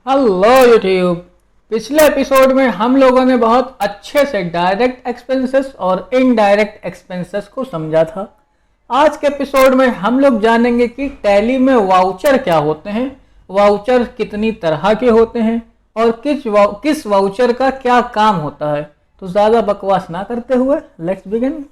Hello YouTube. पिछले episode में हम लोगों ने बहुत अच्छे से डायरेक्ट एक्सपेंसेस और इनडायरेक्ट एक्सपेंसेस को समझा था। आज के एपिसोड में हम लोग जानेंगे कि टैली में वाउचर क्या होते हैं, वाउचर कितनी तरह के होते हैं और किस वाउचर का क्या काम होता है। तो ज़्यादा बकवास ना करते हुए लेट्स बिगिन।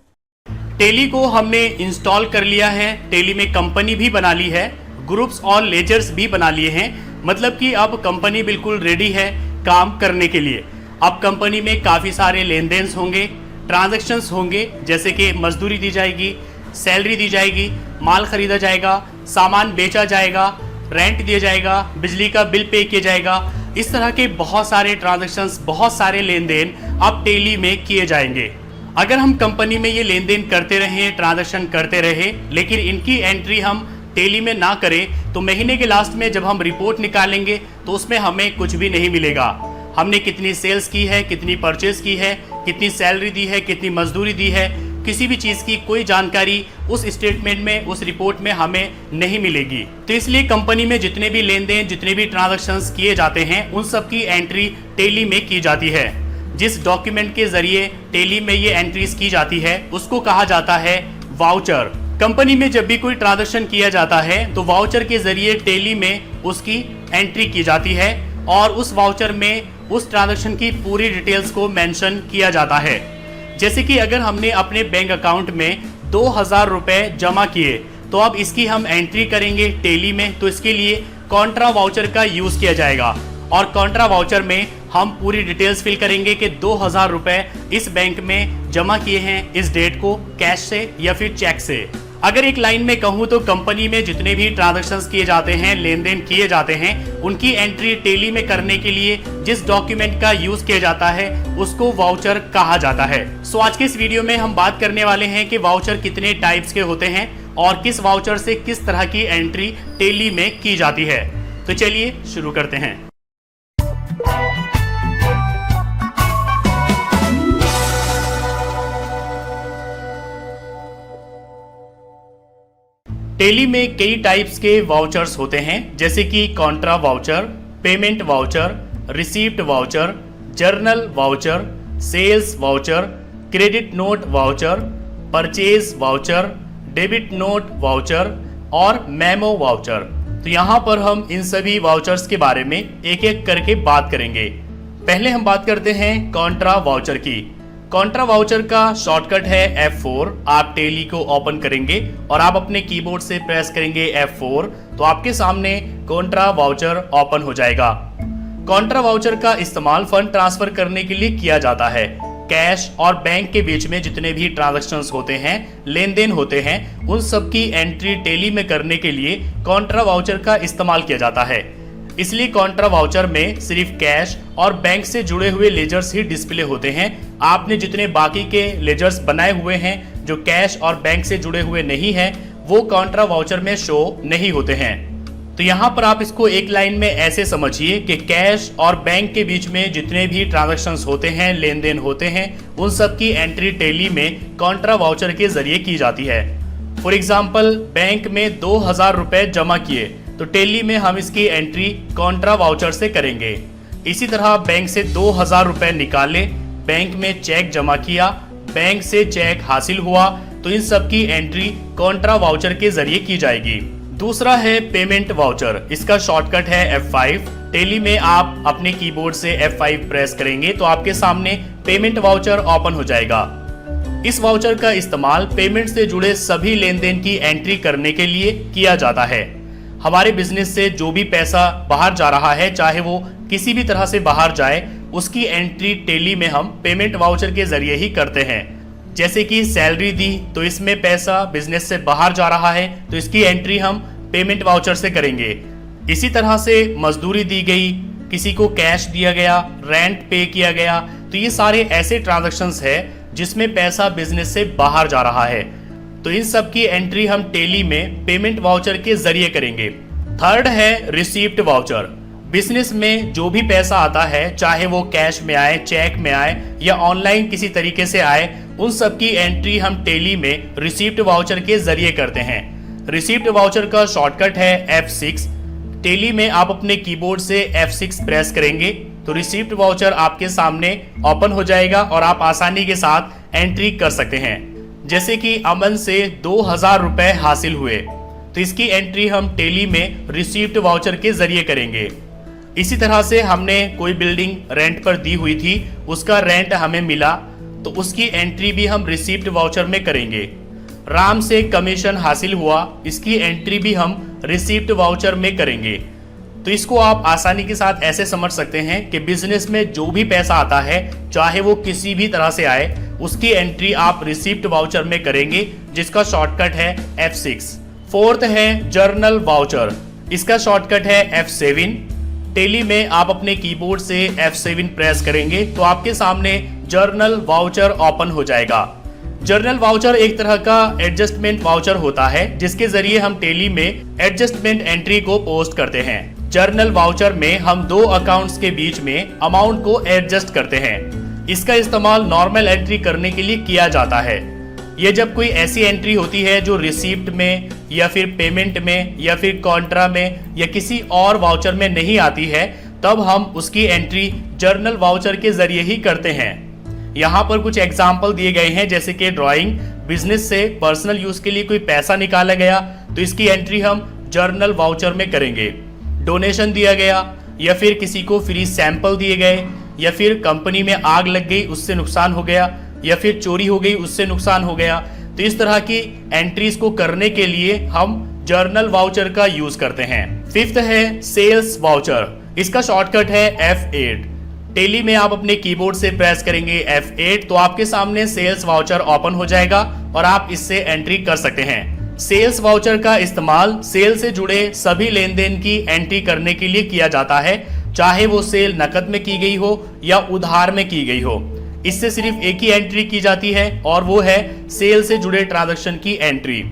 टेली को हमने इंस्टॉल कर लिया है। टेली में कंपनी भी बना ली है, ग्रुप्स और लेजर्स भी बना लिए हैं। मतलब कि अब कंपनी बिल्कुल रेडी है काम करने के लिए। अब कंपनी में काफ़ी सारे लेन देन होंगे, ट्रांजैक्शंस होंगे, जैसे कि मजदूरी दी जाएगी, सैलरी दी जाएगी, माल खरीदा जाएगा, सामान बेचा जाएगा, रेंट दिया जाएगा, बिजली का बिल पे किया जाएगा। इस तरह के बहुत सारे ट्रांजैक्शंस, बहुत सारे लेन देन अब टेली में किए जाएंगे। अगर हम कंपनी में ये लेन देन करते रहे, ट्रांजैक्शन करते रहे, लेकिन इनकी एंट्री हम टेली में ना करें तो महीने के लास्ट में जब हम रिपोर्ट निकालेंगे तो उसमें हमें कुछ भी नहीं मिलेगा। हमने कितनी सेल्स की है, कितनी परचेज की है, कितनी सैलरी दी है, कितनी मजदूरी दी है, किसी भी चीज़ की कोई जानकारी उस स्टेटमेंट में, उस रिपोर्ट में हमें नहीं मिलेगी। तो इसलिए कंपनी में जितने भी लेन देन, जितने भी ट्रांजैक्शंस किए जाते हैं, उन सब की एंट्री टेली में की जाती है। जिस डॉक्यूमेंट के जरिए टेली में ये एंट्रीज की जाती है उसको कहा जाता है वाउचर। कंपनी में जब भी कोई ट्रांजैक्शन किया जाता है तो वाउचर के जरिए टेली में उसकी एंट्री की जाती है और उस वाउचर में उस ट्रांजैक्शन की पूरी डिटेल्स को मेंशन किया जाता है। जैसे कि अगर हमने अपने बैंक अकाउंट में 2000 रुपए जमा किए तो अब इसकी हम एंट्री करेंगे टेली में, तो इसके लिए कॉन्ट्रा वाउचर का यूज किया जाएगा और कॉन्ट्रा वाउचर में हम पूरी डिटेल्स फिल करेंगे कि 2000 रुपए इस बैंक में जमा किए हैं इस डेट को, कैश से या फिर चेक से। अगर एक लाइन में कहूं तो कंपनी में जितने भी ट्रांजैक्शंस किए जाते हैं, लेन देन किए जाते हैं, उनकी एंट्री टेली में करने के लिए जिस डॉक्यूमेंट का यूज किया जाता है उसको वाउचर कहा जाता है। सो आज के इस वीडियो में हम बात करने वाले हैं कि वाउचर कितने टाइप्स के होते हैं और किस वाउचर से किस तरह की एंट्री टेली में की जाती है। तो चलिए शुरू करते हैं। टेली में कई टाइप्स के वाउचर्स होते हैं, जैसे कि contra voucher, payment voucher, receipt voucher, journal voucher, sales voucher, credit note voucher, purchase voucher, debit note voucher और मेमो वाउचर। तो यहाँ पर हम इन सभी वाउचर्स के बारे में एक एक करके बात करेंगे। पहले हम बात करते हैं कॉन्ट्रा वाउचर की। कॉन्ट्रा वाउचर का शॉर्टकट है F4। आप टेली को ओपन करेंगे और आप अपने कीबोर्ड से प्रेस करेंगे F4 तो आपके सामने कॉन्ट्रा वाउचर ओपन हो जाएगा। कॉन्ट्रा वाउचर का इस्तेमाल फंड ट्रांसफर करने के लिए किया जाता है। कैश और बैंक के बीच में जितने भी ट्रांजैक्शंस होते हैं, लेन देन होते हैं, उन सब की एंट्री टेली में करने के लिए कॉन्ट्रा वाउचर का इस्तेमाल किया जाता है। इसलिए कॉन्ट्रा वाउचर में सिर्फ कैश और बैंक से जुड़े हुए लेजर्स ही डिस्प्ले होते हैं। आपने जितने बाकी के लेजर्स बनाए हुए हैं जो कैश और बैंक से जुड़े हुए नहीं हैं, वो कॉन्ट्रा वाउचर में शो नहीं होते हैं। तो यहाँ पर आप इसको एक लाइन में ऐसे समझिए कि कैश और बैंक के बीच में जितने भी ट्रांजैक्शंस होते हैं, लेन देन होते हैं, उन सब की एंट्री टेली में कॉन्ट्रा वाउचर के जरिए की जाती है। फॉर एग्जाम्पल, बैंक में 2000 रुपए जमा किए तो टेली में हम इसकी एंट्री कॉन्ट्रा वाउचर से करेंगे। इसी तरह बैंक से 2000 रुपए निकाले, बैंक में चेक जमा किया, बैंक से चेक हासिल हुआ, तो इन सब की एंट्री कॉन्ट्रा वाउचर के जरिए की जाएगी। दूसरा है पेमेंट वाउचर। इसका शॉर्टकट है F5। टेली में आप अपने कीबोर्ड से F5 प्रेस करेंगे तो आपके सामने पेमेंट वाउचर ओपन हो जाएगा। इस वाउचर का इस्तेमाल पेमेंट से जुड़े सभी लेन देन की एंट्री करने के लिए किया जाता है। हमारे बिजनेस से जो भी पैसा बाहर जा रहा है, चाहे वो किसी भी तरह से बाहर जाए, उसकी एंट्री टेली में हम पेमेंट वाउचर के जरिए ही करते हैं। जैसे कि सैलरी दी तो इसमें पैसा बिजनेस से बाहर जा रहा है तो इसकी एंट्री हम पेमेंट वाउचर से करेंगे। इसी तरह से मजदूरी दी गई, किसी को कैश दिया गया, रेंट पे किया गया, तो ये सारे ऐसे ट्रांजैक्शंस है जिसमें पैसा बिजनेस से बाहर जा रहा है, तो इन सब की एंट्री हम टेली में पेमेंट वाउचर के जरिए करेंगे। थर्ड है रिसीप्ट वाउचर। बिजनेस में जो भी पैसा आता है, चाहे वो कैश में आए, चेक में आए या ऑनलाइन किसी तरीके से आए, उन सब की एंट्री हम टेली में रिसीप्ट वाउचर के जरिए करते हैं। रिसीप्ट वाउचर का शॉर्टकट है F6। टेली में आप अपने कीबोर्ड से F6 प्रेस करेंगे तो रिसीव्ड वाउचर आपके सामने ओपन हो जाएगा और आप आसानी के साथ एंट्री कर सकते हैं। जैसे कि अमन से 2000 रुपए हासिल हुए तो इसकी एंट्री हम टेली में रिसीव्ड वाउचर के जरिए करेंगे। इसी तरह से हमने कोई बिल्डिंग रेंट पर दी हुई थी, उसका रेंट हमें मिला तो उसकी एंट्री भी हम रिसीव्ड वाउचर में करेंगे। राम से कमीशन हासिल हुआ, इसकी एंट्री भी हम रिसीव्ड वाउचर में करेंगे। तो इसको आप आसानी के साथ ऐसे समझ सकते हैं कि बिजनेस में जो भी पैसा आता है, चाहे वो किसी भी तरह से आए, उसकी एंट्री आप रिसीव्ड वाउचर में करेंगे, जिसका शॉर्टकट है F6। फोर्थ है जर्नल वाउचर, इसका शॉर्टकट है F7। टेली में आप अपने कीबोर्ड से F7 प्रेस करेंगे तो आपके सामने जर्नल वाउचर ओपन हो जाएगा। जर्नल वाउचर एक तरह का एडजस्टमेंट वाउचर होता है जिसके जरिए हम टेली में एडजस्टमेंट एंट्री को पोस्ट करते हैं। जर्नल वाउचर में हम दो अकाउंट्स के बीच में अमाउंट को एडजस्ट करते हैं। इसका इस्तेमाल नॉर्मल एंट्री करने के लिए किया जाता है। ये जब कोई ऐसी एंट्री होती है जो रिसीप्ट में या फिर पेमेंट में या फिर कॉन्ट्रा में या किसी और वाउचर में नहीं आती है, तब हम उसकी एंट्री जर्नल वाउचर के जरिए ही करते हैं। यहाँ पर कुछ एग्जाम्पल दिए गए हैं, जैसे कि ड्राइंग, बिजनेस से पर्सनल यूज के लिए कोई पैसा निकाला गया तो इसकी एंट्री हम जर्नल वाउचर में करेंगे। डोनेशन दिया गया या फिर किसी को फ्री सैंपल दिए गए या फिर कंपनी में आग लग गई उससे नुकसान हो गया या फिर चोरी हो गई उससे नुकसान हो गया, तो इस तरह की एंट्रीज को करने के लिए हम जर्नल वाउचर का यूज करते हैं। फिफ्थ है सेल्स वाउचर, इसका शॉर्टकट है F8। टेली में आप अपने कीबोर्ड से प्रेस करेंगे F8 तो आपके सामने सेल्स वाउचर ओपन हो जाएगा और आप इससे एंट्री कर सकते हैं। सेल्स वाउचर का इस्तेमाल सेल से जुड़े सभी लेन देन की एंट्री करने के लिए किया जाता है, चाहे वो सेल नकद में की गई हो या उधार में की गई हो। इससे सिर्फ एक ही एंट्री की जाती है और वो है सेल से जुड़े ट्रांजैक्शन की एंट्री।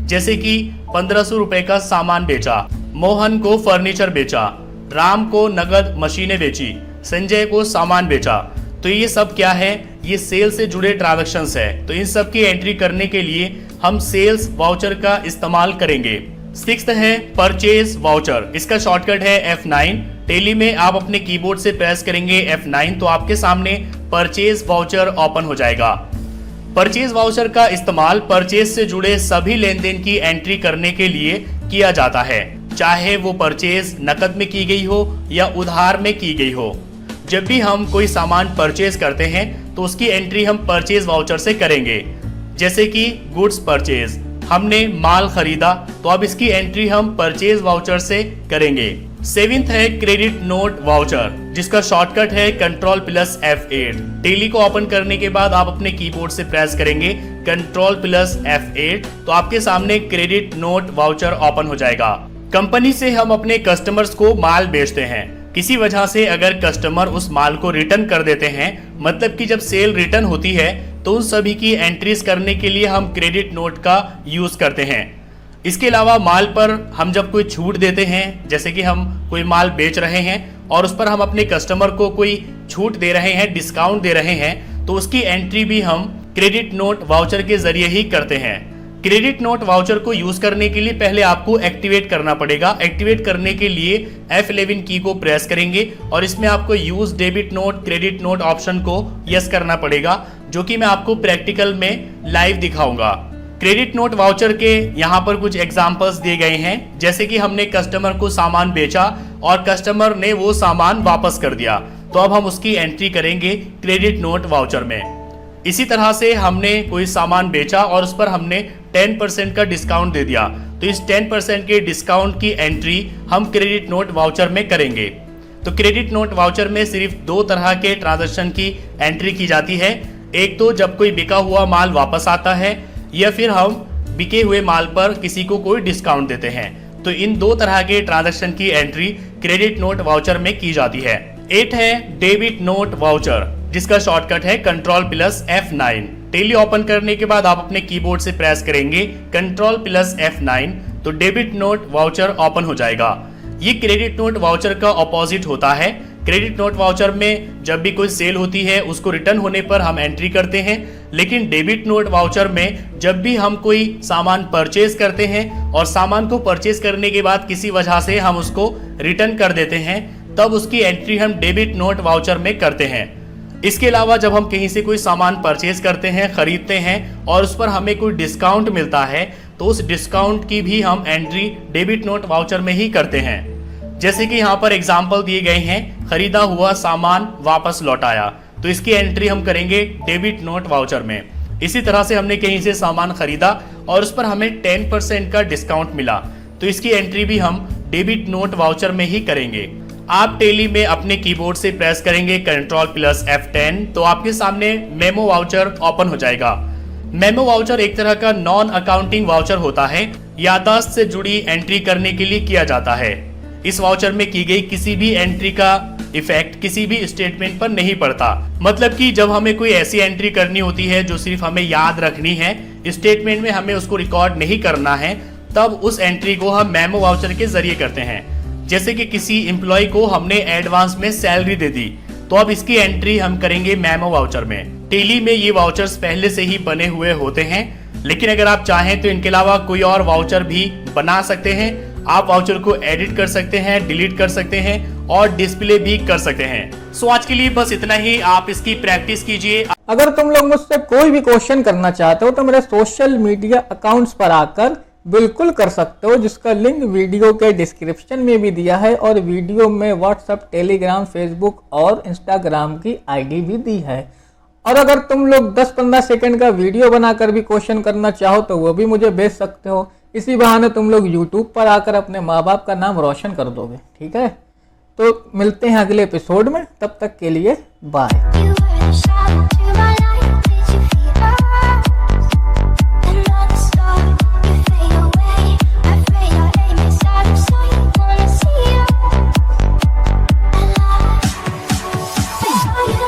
जैसे कि 1500 रुपए का सामान बेचा, मोहन को फर्नीचर बेचा, राम को नगद मशीनें बेची, संजय को सामान बेचा, तो ये सब क्या है, ये सेल से जुड़े ट्रांजैक्शंस है। तो इन सब की एंट्री करने के लिए हम सेल्स वाउचर का इस्तेमाल करेंगे। सिक्स्थ है परचेज वाउचर, इसका शॉर्टकट है F9। टेली में आप अपने कीबोर्ड से प्रेस करेंगे F9 तो आपके सामने परचेज वाउचर ओपन हो जाएगा। परचेज वाउचर का इस्तेमाल परचेज से जुड़े सभी लेन देन की एंट्री करने के लिए किया जाता है, चाहे वो परचेज नकद में की गई हो या उधार में की गई हो। जब भी हम कोई सामान परचेज करते हैं तो उसकी एंट्री हम परचेज वाउचर से करेंगे। जैसे कि गुड्स परचेज, हमने माल खरीदा तो अब इसकी एंट्री हम परचेज वाउचर से करेंगे। सेवेंथ है क्रेडिट नोट वाउचर, जिसका शॉर्टकट है Ctrl+F8। टेली को ओपन करने के बाद आप अपने कीबोर्ड से प्रेस करेंगे Ctrl+F8 तो आपके सामने क्रेडिट नोट वाउचर ओपन हो जाएगा। कंपनी से हम अपने कस्टमर्स को माल बेचते हैं, किसी वजह से अगर कस्टमर उस माल को रिटर्न कर देते हैं, मतलब कि जब सेल रिटर्न होती है तो उन सभी की एंट्रीज करने के लिए हम क्रेडिट नोट का यूज करते हैं। इसके अलावा माल पर हम जब कोई छूट देते हैं, जैसे कि हम कोई माल बेच रहे हैं और उस पर हम अपने कस्टमर को कोई छूट दे रहे हैं, डिस्काउंट दे रहे हैं, तो उसकी एंट्री भी हम क्रेडिट नोट वाउचर के जरिए ही करते हैं। क्रेडिट नोट वाउचर को यूज करने के लिए पहले आपको एक्टिवेट करना पड़ेगा। एक्टिवेट करने के लिए F11 की को प्रेस करेंगे और इसमें आपको use debit note credit note option को यस करना पड़ेगा, जो कि मैं आपको प्रैक्टिकल में लाइव दिखाऊंगा। क्रेडिट नोट वाउचर के यहाँ पर कुछ एग्जांपल्स दिए गए हैं, जैसे कि हमने कस्टमर को सामान बेचा और कस्टमर ने वो सामान वापस कर दिया, तो अब हम उसकी एंट्री करेंगे क्रेडिट नोट वाउचर में। इसी तरह से हमने कोई सामान बेचा और उस पर हमने 10% का डिस्काउंट दे दिया, तो इस 10% के डिस्काउंट की एंट्री हम क्रेडिट नोट वाउचर में करेंगे। तो क्रेडिट नोट वाउचर में सिर्फ दो तरह के ट्रांजैक्शन की एंट्री की जाती है, एक तो जब कोई बिका हुआ माल वापस आता है या फिर हम बिके हुए माल पर किसी को कोई डिस्काउंट देते हैं। तो इन दो तरह के ट्रांजैक्शन की एंट्री क्रेडिट नोट वाउचर में की जाती है। 8 है डेबिट नोट वाउचर, जिसका शॉर्टकट है Ctrl+F9। टेली ओपन करने के बाद आप अपने कीबोर्ड से प्रेस करेंगे Ctrl+F9 तो डेबिट नोट वाउचर ओपन हो जाएगा। ये क्रेडिट नोट वाउचर का ऑपोजिट होता है। क्रेडिट नोट वाउचर में जब भी कोई सेल होती है उसको रिटर्न होने पर हम एंट्री करते हैं, लेकिन डेबिट नोट वाउचर में जब भी हम कोई सामान परचेज करते हैं और सामान को परचेज करने के बाद किसी वजह से हम उसको रिटर्न कर देते हैं, तब उसकी एंट्री हम डेबिट नोट वाउचर में करते हैं। इसके अलावा जब हम कहीं से कोई सामान परचेज करते हैं, खरीदते हैं और उस पर हमें कोई डिस्काउंट मिलता है, तो उस डिस्काउंट की भी हम एंट्री डेबिट नोट वाउचर में ही करते हैं। जैसे कि यहाँ पर एग्जाम्पल दिए गए हैं, खरीदा हुआ सामान वापस लौटाया, तो इसकी एंट्री हम करेंगे डेबिट नोट वाउचर में। इसी तरह से हमने कहीं से सामान खरीदा और उस पर हमें 10% का डिस्काउंट मिला, तो इसकी एंट्री भी हम डेबिट नोट वाउचर में ही करेंगे। आप टेली में अपने कीबोर्ड से प्रेस करेंगे Ctrl+F10, तो आपके सामने मेमो वाउचर ओपन हो जाएगा। मेमो वाउचर एक तरह का नॉन अकाउंटिंग वाउचर होता है, याददाश्त से जुड़ी एंट्री करने के लिए किया जाता है। इस वाउचर में की गई किसी भी एंट्री का इफेक्ट किसी भी स्टेटमेंट पर नहीं पड़ता। मतलब कि जब हमें कोई ऐसी एंट्री करनी होती है जो सिर्फ हमें याद रखनी है, स्टेटमेंट में हमें उसको रिकॉर्ड नहीं करना है, तब उस एंट्री को हम मेमो वाउचर के जरिए करते हैं। जैसे कि किसी एम्प्लॉय को हमने एडवांस में सैलरी दे दी, तो अब इसकी एंट्री हम करेंगे मेमो वाउचर में। टेली में ये वाउचर्स पहले से ही बने हुए होते हैं, लेकिन अगर आप चाहें तो इनके अलावा कोई और वाउचर भी बना सकते हैं। आप वाउचर को एडिट कर सकते हैं, डिलीट कर सकते हैं और डिस्प्ले भी कर सकते हैं। सो आज के लिए बस इतना ही, आप इसकी प्रैक्टिस कीजिए। अगर तुम लोग मुझसे कोई भी क्वेश्चन करना चाहते हो तो मेरे सोशल मीडिया अकाउंट्स पर आकर बिल्कुल कर सकते हो, जिसका लिंक वीडियो के डिस्क्रिप्शन में भी दिया है और वीडियो में व्हाट्सएप, टेलीग्राम, फेसबुक और इंस्टाग्राम की आईडी भी दी है। और अगर तुम लोग 10-15 सेकंड का वीडियो बनाकर भी क्वेश्चन करना चाहो तो वो भी मुझे भेज सकते हो। इसी बहाने तुम लोग यूट्यूब पर आकर अपने माँ बाप का नाम रोशन कर दोगे। ठीक है, तो मिलते हैं अगले एपिसोड में, तब तक के लिए बाय।